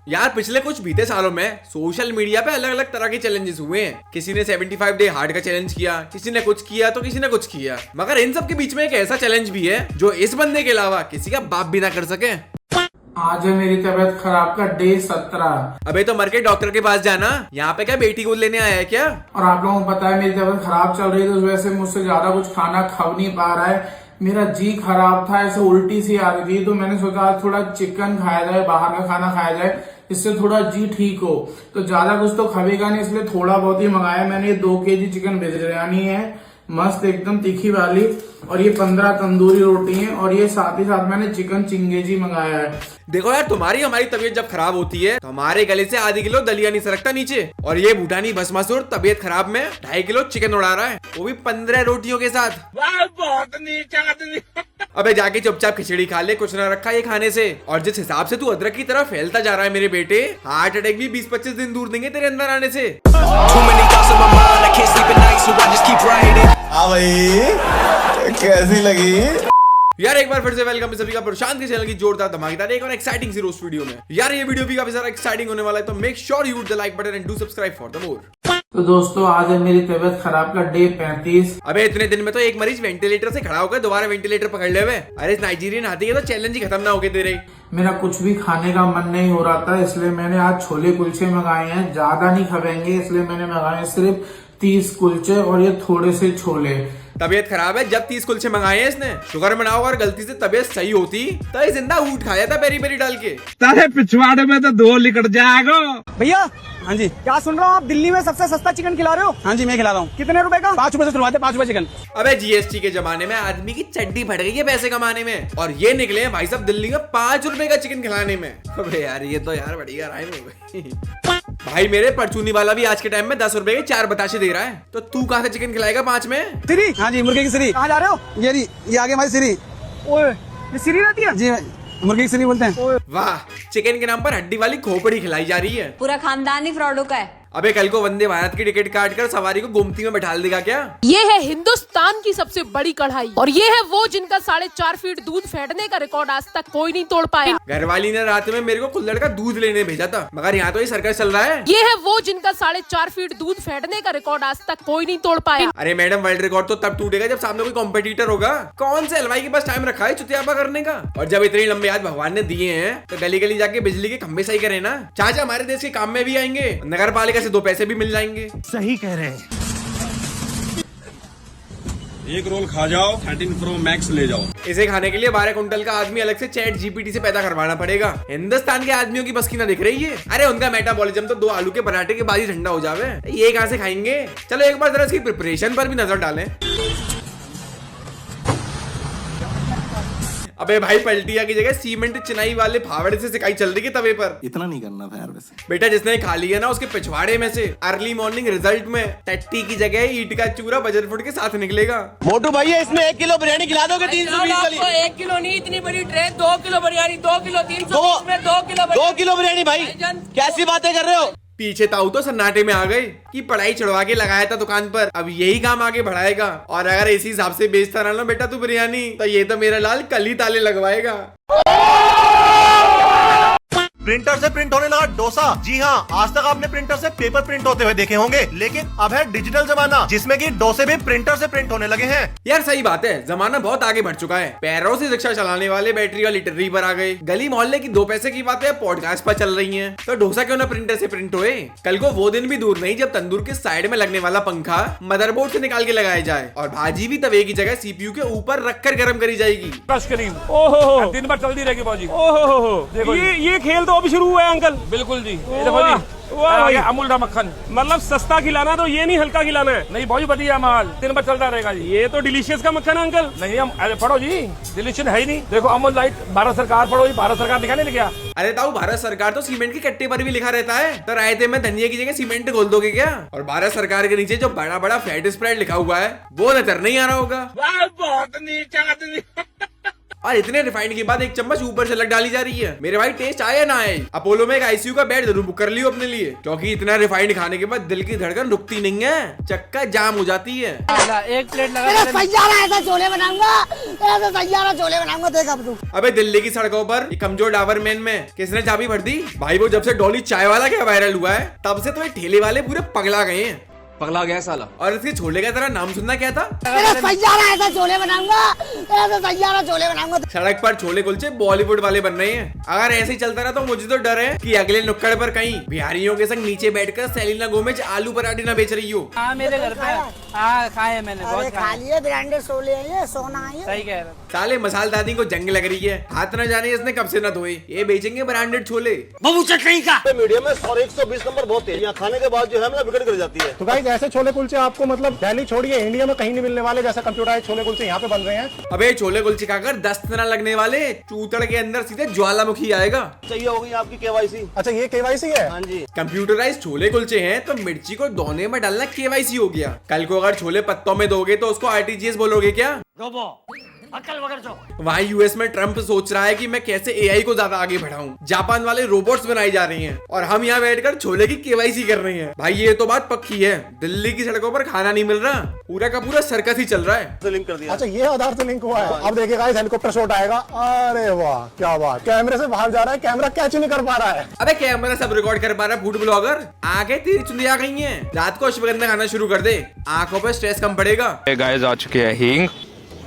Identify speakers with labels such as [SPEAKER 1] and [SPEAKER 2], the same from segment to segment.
[SPEAKER 1] यार पिछले कुछ बीते सालों में सोशल मीडिया पे अलग अलग तरह के चैलेंजेस हुए हैं। किसी ने 75 डे हार्ड का चैलेंज किया, किसी ने कुछ किया तो किसी ने कुछ किया, मगर इन सब के बीच में एक ऐसा चैलेंज भी है जो इस बंदे के अलावा किसी का बाप भी ना कर सके।
[SPEAKER 2] आज है मेरी तबीयत खराब का डे 17।
[SPEAKER 1] अबे तो मर के डॉक्टर के पास जाना, यहाँ पे क्या बेटी को लेने आया है क्या?
[SPEAKER 2] और आप लोगों को पता है मेरी तबीयत खराब चल रही है, तो उस वजह से मुझसे ज्यादा कुछ खाना खा नहीं पा रहा है। मेरा जी खराब था, ऐसे उल्टी सी आ रही थी, तो मैंने सोचा आज थोड़ा चिकन खाया जाए, बाहर का खाना खाया जाए, इससे थोड़ा जी ठीक हो। तो ज्यादा कुछ तो खाएगा नहीं, इसलिए थोड़ा बहुत ही मंगाया मैंने। 2 kg चिकन बिरयानी है, मस्त एकदम तीखी वाली, और ये 15 तंदूरी रोटी है, और ये साथ ही साथ मैंने चिकन चिंगेजी मंगाया है।
[SPEAKER 1] देखो यार, तुम्हारी हमारी तबीयत जब खराब होती है तो हमारे गले से आधी किलो दलिया नहीं सरकता नीचे, और ये भूटानी भस्मासुर तबीयत खराब में 2.5 किलो चिकन उड़ा रहा है, वो भी 15 रोटियों के साथ।
[SPEAKER 2] बहुत नीचा आदमी।
[SPEAKER 1] अबे जाके चुपचाप खिचड़ी खा ले, कुछ ना रखा ये खाने से। और जिस हिसाब से तू अदरक की तरह फैलता जा रहा है मेरे बेटे, हार्ट अटैक भी 20-25 दिन दूर देंगे तेरे अंदर आने से।
[SPEAKER 3] हाँ भाई, कैसी लगी
[SPEAKER 1] यार एक बार फिर से वेलकम है सभी का प्रशांत के चैनल की जोरदार धमाकेदार एक और एक्साइटिंग सी रोस्ट वीडियो में। यार ये वीडियो भी काफी सारा एक्साइटिंग होने वाला है, तो make sure you hit the like button and do subscribe for the more.
[SPEAKER 2] तो दोस्तों आज है मेरी तबीयत खराब का डे 35।
[SPEAKER 1] अबे इतने दिन में तो एक मरीज वेंटिलेटर से खड़ा होकर दोबारा वेंटिलेटर पकड़ ले हुए। अरे इस नाइजीरियन हाथी के तो चैलेंज ही खत्म ना होके तेरे।
[SPEAKER 2] मेरा कुछ भी खाने का मन नहीं हो रहा था, इसलिए मैंने आज छोले कुलचे मंगाए हैं। ज्यादा नहीं खाएंगे इसलिए मैंने मंगाए सिर्फ 30 कुलचे और ये थोड़े से छोले।
[SPEAKER 1] तबीयत खराब है जब 30 कुलचे मंगाए हैं इसने। शुगर मनाओ, और गलती से तबीयत सही होती तो ये जिंदा ऊँट खाया था पेरी पेरी डाल के।
[SPEAKER 4] तारे पिछवाड़े में तो 2 लिकट जाएगा
[SPEAKER 5] भैया।
[SPEAKER 4] हाँ जी,
[SPEAKER 5] क्या सुन रहा हूँ, आप दिल्ली में सबसे सस्ता चिकन खिला रहे हो?
[SPEAKER 4] हाँ जी, मैं खिला रहा हूँ।
[SPEAKER 5] कितने रुपए का?
[SPEAKER 4] 5 रुपए से शुरुआत है, 5 रुपए चिकन।
[SPEAKER 1] अबे जीएसटी के जमाने में आदमी की चड्डी फट गई है पैसे कमाने में, और ये निकले हैं भाई साहब दिल्ली में 5 रुपए का चिकन खिलाने में। अबे यार ये तो यार बढ़िया राइम हो गई। भाई मेरे परचूनी वाला भी आज के टाइम में 10 रुपए के 4 बताशे दे रहा है, तो तू कहाँ से चिकन खिलाएगा 5 में?
[SPEAKER 5] सिरी?
[SPEAKER 4] हाँ जी, मुर्गे की सिरी।
[SPEAKER 5] कहाँ जा रहे हो?
[SPEAKER 4] ये आगे हमारी सिरी।
[SPEAKER 5] ओए, ये सिरी रहती है?
[SPEAKER 4] जी, मुर्गे की सिरी बोलते हैं।
[SPEAKER 1] वाह, चिकन के नाम पर हड्डी वाली खोपड़ी खिलाई जा रही है।
[SPEAKER 6] पूरा खानदान ही फ्रॉडों का है।
[SPEAKER 1] अबे कल को वंदे भारत की टिकट काट कर सवारी को गोमती में बैठा देगा क्या?
[SPEAKER 7] ये है हिंदुस्तान की सबसे बड़ी कढ़ाई, और ये है वो जिनका 4.5 फीट दूध फेंटने का रिकॉर्ड आज तक कोई नहीं तोड़ पाया।
[SPEAKER 1] घरवाली ने रात में मेरे को कुल्हड़ का दूध लेने भेजा था, मगर यहाँ तो ये सर्कस चल रहा है।
[SPEAKER 7] ये है वो जिनका 4.5 फीट दूध फेंटने का रिकॉर्ड आज तक कोई नहीं तोड़ पाया।
[SPEAKER 1] अरे मैडम, वर्ल्ड रिकॉर्ड तो तब टूटेगा जब सामने कोई कॉम्पिटिटर होगा। कौन से हलवाई के पास टाइम रखा है चुतियापा करने का? और जब इतने लंबे हाथ भगवान ने दिए हैं तो गली गली जाके बिजली के खंभे सही करे ना। चाचा हमारे देश के काम में भी आएंगे, नगर पालिका से 2 पैसे भी मिल जाएंगे।
[SPEAKER 4] सही कह रहे हैं।
[SPEAKER 8] एक रोल खा जाओ, 13 प्रो मैक्स ले जाओ।
[SPEAKER 1] इसे खाने के लिए 12 कुंटल का आदमी अलग से चैट जीपीटी से पैदा करवाना पड़ेगा। हिंदुस्तान के आदमियों की बस की ना दिख रही है। अरे उनका मेटाबॉलिज्म तो 2 आलू के पराठे के बाद ही ठंडा हो जावे, ये कहाँ से खाएंगे? चलो एक बार जरा इसकी प्रिपरेशन पर भी नजर डालें। अबे भाई, पलटिया की जगह सीमेंट चिनाई वाले फावड़े से सिकाई चल रही है तवे पर।
[SPEAKER 3] इतना नहीं करना था यार वैसे।
[SPEAKER 1] बेटा जिसने खा लिया ना उसके पिछवाड़े में से अर्ली मॉर्निंग रिजल्ट में टट्टी की जगह ईट का चूरा बजर फुट के साथ निकलेगा।
[SPEAKER 4] मोटू भैया, इसमें 1 किलो बिरयानी खिला दोगे? 320 वाली।
[SPEAKER 7] 1 किलो नहीं, इतनी बड़ी ट्रे, 2 किलो बिरयानी, 2 किलो 320 में 2 किलो
[SPEAKER 4] 2 किलो बिरयानी भाई, कैसी बातें कर रहे हो?
[SPEAKER 1] पीछे ताऊ तो सन्नाटे में आ गए कि पढ़ाई चढ़वा के लगाया था दुकान पर, अब यही काम आगे बढ़ाएगा। और अगर इसी हिसाब से बेचता रहा ना बेटा तू बिरयानी, तो ये तो मेरा लाल कल ही ताले लगवाएगा।
[SPEAKER 9] प्रिंटर से प्रिंट होने लगा डोसा। जी हाँ, आज तक आपने प्रिंटर से पेपर प्रिंट होते हुए देखे होंगे, लेकिन अब है डिजिटल जमाना जिसमें कि डोसे भी प्रिंटर से प्रिंट होने लगे हैं।
[SPEAKER 1] यार सही बात है, जमाना बहुत आगे बढ़ चुका है। पैरों से रिक्शा चलाने वाले बैटरी वाली टिर्री पर आ गए। गली मोहल्ले की 2 पैसे की बातें पॉडकास्ट पर चल रही हैं, तो डोसा क्यों ना प्रिंटर से प्रिंट होए? कल को वो दिन भी दूर नहीं जब तंदूर के साइड में लगने वाला पंखा मदरबोर्ड से निकाल के लगाया जाए, और भाजी भी तवे की जगह सीपीयू के ऊपर रखकर गर्म करी जाएगी।
[SPEAKER 8] ओहो, दिन भर चलती रहेगी बाजी। ओहो, देखो
[SPEAKER 5] ये खेल तो अभी शुरू हुआ है अंकल।
[SPEAKER 8] बिल्कुल जी, ये देखो जी, आ गया अमूल का मक्खन।
[SPEAKER 5] मतलब सस्ता खिलाना तो ये नहीं हल्का खिलाना है।
[SPEAKER 8] नहीं बहुत बढ़िया माल, दिन भर चलता रहेगा जी।
[SPEAKER 5] ये तो डिलीशियस का मक्खन है अंकल।
[SPEAKER 8] नहीं हम, अरे पढ़ो जी, डिलीशियस है ही नहीं। देखो अमूल लाइट, भारत सरकार, पढ़ो जी, भारत सरकार लिखा नहीं लिखा?
[SPEAKER 1] अरे ताऊ, भारत सरकार तो सीमेंट के कट्टे पर भी लिखा रहता है, तो रायते में धनिया की जगह सीमेंट घोल दोगे क्या? और भारत सरकार के नीचे जो बड़ा बड़ा फैट स्प्रेड लिखा हुआ है वो नजर नहीं आ रहा होगा।
[SPEAKER 2] बहुत नीचा आदमी।
[SPEAKER 1] और इतने रिफाइंड के बाद एक चम्मच ऊपर से लग डाली जा रही है। मेरे भाई टेस्ट आया ना आए, अपोलो में एक आईसीयू का बेड जरूर बुक कर लियो अपने लिए, क्योंकि इतना रिफाइंड खाने के बाद दिल की धड़कन रुकती नहीं है, चक्का जाम हो जाती है।
[SPEAKER 4] एक प्लेट लगा
[SPEAKER 10] ऐसा छोले बनाऊंगा, ऐसा सैयारा छोले बनाऊंगा, देख अब तू।
[SPEAKER 1] अबे दिल्ली की सड़कों पर एक कमजोर डाबरमैन में किसने चाबी भर दी भाई? वो जब से डॉली चाय वाला क्या वायरल हुआ है तब से तो ये ठेले वाले पूरे पगला गए हैं।
[SPEAKER 4] पगला गया साला।
[SPEAKER 1] और इसके छोले का तेरा नाम सुनना क्या था?
[SPEAKER 10] ऐसा छोले बनाऊंगा, ऐसा सैयारा छोले बनाऊंगा।
[SPEAKER 1] सड़क पर छोले कुलचे बॉलीवुड वाले बन रहे हैं। अगर ऐसे ही चलता रहा तो मुझे तो डर है कि अगले नुक्कड़ पर कहीं बिहारियों के संग नीचे बैठकर सेलिना गोमेज आलू पराठे न बेच रही हो।
[SPEAKER 4] मेरे घर पे खाए मैंने, बहुत
[SPEAKER 10] खा लिए, ब्रांडेड छोले हैं, सोना है।
[SPEAKER 4] सही कह रहा।
[SPEAKER 1] साले मसाल दादी को जंग लग रही है, हाथ न जाने इसने कब से न धोए, ये बेचेंगे ब्रांडेड छोले।
[SPEAKER 9] मीडियम में 100-120 नंबर बहुत है, यहाँ खाने के बाद जो है बिगड़ कर जाती है।
[SPEAKER 5] तो गाइस ऐसे छोले कुलचे आपको मतलब दिल्ली छोड़िए इंडिया में कहीं नहीं मिलने वाले, जैसा कंप्यूटराइज्ड छोले कुलचे यहाँ पे बन रहे हैं।
[SPEAKER 1] अबे छोले कुलचे खाकर दस्त न लगने वाले चूतड़ के अंदर सीधे ज्वालामुखी आएगा।
[SPEAKER 9] चाहिए होगी आपकी केवाईसी।
[SPEAKER 5] अच्छा ये केवाईसी है?
[SPEAKER 9] हाँ जी।
[SPEAKER 1] कंप्यूटराइज्ड छोले कुलचे हैं तो मिर्ची को दोने में डालना केवाईसी हो गया। कल को अगर छोले पत्तों में दोगे तो उसको आरटीजीएस बोलोगे क्या? वहाँ यूएस में ट्रम्प सोच रहा है कि मैं कैसे एआई को ज्यादा आगे बढ़ाऊं। जापान वाले रोबोट्स बनाई जा रही हैं और हम यहाँ बैठकर छोले की केवाईसी कर रहे हैं। भाई ये तो बात पक्की है, दिल्ली की सड़कों पर खाना नहीं मिल रहा, पूरा का पूरा सर्कस ही चल रहा है।
[SPEAKER 9] लिंक कर दिया।
[SPEAKER 5] अच्छा ये आधार से लिंक हुआ है। अब देखिएगा हेलीकॉप्टर शॉट आएगा। अरे वाह क्या बात, कैमरे से बाहर जा रहा है, कैमरा कैच नहीं कर पा रहा है।
[SPEAKER 1] अबे कैमरा सब रिकॉर्ड कर पा रहा है फूड ब्लॉगर। आगे तेरी चुंदी आ गई है, रात को अश्वगंधा खाना शुरू कर दे, आंखों पर स्ट्रेस कम पड़ेगा।
[SPEAKER 11] गाइस आ चुके हैं हींग,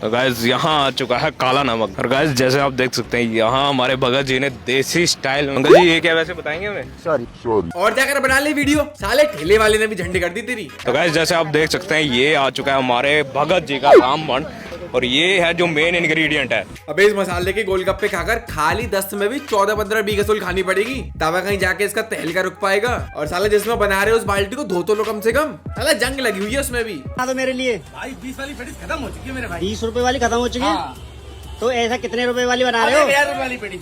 [SPEAKER 11] तो गाइस यहाँ आ चुका है काला नमक। और गाइस जैसे आप देख सकते हैं यहाँ हमारे भगत जी ने देसी स्टाइल। अंकल जी ये क्या वैसे बताएंगे हमें? सॉरी
[SPEAKER 1] और जाकर बना ले वीडियो, साले ठेले वाले ने भी झंडी कर दी तेरी।
[SPEAKER 11] तो गाइस जैसे आप देख सकते हैं ये आ चुका है हमारे भगत जी का रामबन, और ये है जो मेन इंग्रेडिएंट है।
[SPEAKER 1] अबे इस मसाले के गोलगप्पे खाकर खाली 10 में भी 14-15 बीघा सूल खानी पड़ेगी, तब कहीं जाके इसका तहलका रुक पाएगा। और साला जिसमें बना रहे हो उस बाल्टी को धो तो लो कम से कम, साला जंग लगी हुई है उसमें भी।
[SPEAKER 10] तो मेरे लिए
[SPEAKER 4] भाई 20 वाली पेटी खत्म हो चुकी है मेरे भाई।
[SPEAKER 10] 20 रुपए वाली खत्म हो चुकी है। तो ऐसा कितने रुपए वाली बना रहे हो?
[SPEAKER 4] 1000 रुपए वाली पेटी।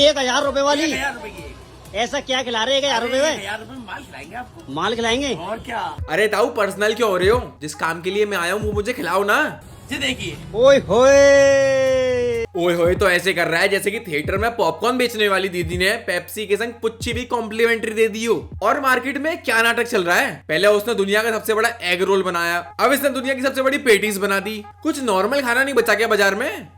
[SPEAKER 10] 1000 रुपए वाली?
[SPEAKER 4] 1000 रुपए की।
[SPEAKER 10] ऐसा क्या खिला रहे हैं 1000 रुपए में?
[SPEAKER 4] 1000 रुपए में माल खिलाएंगे आपको।
[SPEAKER 10] माल खिलाएंगे?
[SPEAKER 4] और क्या।
[SPEAKER 1] अरे ताऊ पर्सनल क्यों हो रहे हो? जिस काम के लिए मैं आया हूँ वो मुझे खिलाओ ना।
[SPEAKER 4] ये देखिए।
[SPEAKER 10] ओए होए,
[SPEAKER 1] ओए होए तो ऐसे कर रहा है जैसे कि थिएटर में पॉपकॉर्न बेचने वाली दीदी ने पेप्सी के संग पुच्ची भी कॉम्प्लीमेंट्री दे दी हो। और मार्केट में क्या नाटक चल रहा है? पहले उसने दुनिया का सबसे बड़ा एग रोल बनाया, अब इसने दुनिया की सबसे बड़ी पेटीज बना दी। कुछ नॉर्मल खाना नहीं बचा क्या बाजार में?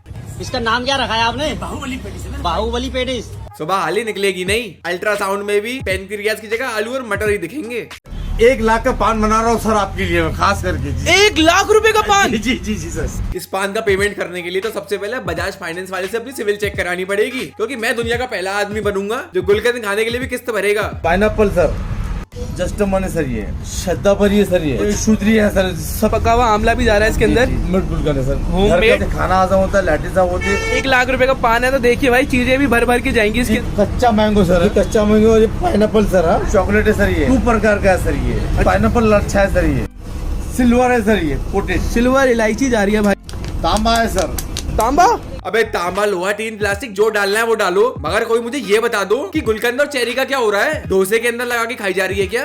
[SPEAKER 10] इसका नाम क्या रखा है आपने?
[SPEAKER 4] बाहुबली पेटी से ना।
[SPEAKER 10] बाहुबली पेटिस।
[SPEAKER 1] सुबह हाल ही निकलेगी नहीं, अल्ट्रासाउंड में भी पेनक्रियाज की जगह आलू और मटर ही दिखेंगे।
[SPEAKER 3] 1 लाख का पान बना रहा हूँ सर आपके लिए, खास करके।
[SPEAKER 4] 1 लाख रुपए का पान?
[SPEAKER 3] जी जी जी सर।
[SPEAKER 1] इस पान का पेमेंट करने के लिए तो सबसे पहले बजाज फाइनेंस वाले से अपनी सिविल चेक करानी पड़ेगी, क्योंकि मैं दुनिया का पहला आदमी बनूंगा जो गुलकंद खाने के लिए भी किस्त भरेगा।
[SPEAKER 3] Pineapple sir, just money sir, ये श्रद्धा पर ये सर, ये शुद्री है सर, सब
[SPEAKER 4] पका हुआ आमला भी जा रहा है इसके अंदर।
[SPEAKER 3] बिल्कुल कर सर।
[SPEAKER 4] होममेड
[SPEAKER 3] खाना आजा होता है, लैटिस साहब होती है।
[SPEAKER 4] 1 लाख रुपए का पान है तो देखिए भाई चीजें भी भर भर के जाएंगी इसके।
[SPEAKER 3] कच्चा मैंगो सर, कच्चा मैंगो, और ये पाइनएप्पल सर, चॉकलेट है सर, ये 2 प्रकार का है सर, ये पाइनएप्पल अच्छा है सर, ये सिल्वर है सर, ये पोटेट
[SPEAKER 4] सिल्वर इलायची जा रही है भाई।
[SPEAKER 3] तांबा है सर।
[SPEAKER 4] तांबा?
[SPEAKER 1] अबे तांबा लोहा टीन प्लास्टिक जो डालना है वो डालो, मगर कोई मुझे ये बता दो कि गुलकंद और चेरी का क्या हो रहा है? डोसे के अंदर लगा के खाई जा रही है क्या?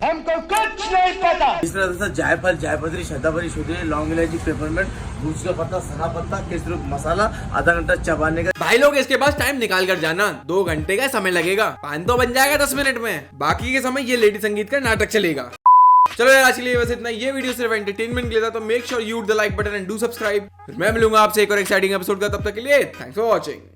[SPEAKER 4] हमको कुछ नहीं पता।
[SPEAKER 3] इस तरह से जायफल, जायपत्री, शतावरी, शुद्री, लौंग, इलायची, पेपरमेंट, भूज का पत्ता, सना पत्ता, केसर मसाला, आधा घंटा चबाने का।
[SPEAKER 1] भाई लोग इसके पास टाइम निकाल कर जाना, 2 घंटे का समय लगेगा। पान तो बन जाएगा 10 मिनट में, बाकी के समय ये लेडी संगीत का नाटक चलेगा। चलो यार आज के लिए बस इतना। ये वीडियो सिर्फ एंटरटेनमेंट के लिए था, तो make sure you hit the like button and do subscribe. फिर मैं मिलूंगा आपसे एक और एक्साइटिंग एपिसोड का, तब तक के लिए थैंक्स फॉर वॉचिंग।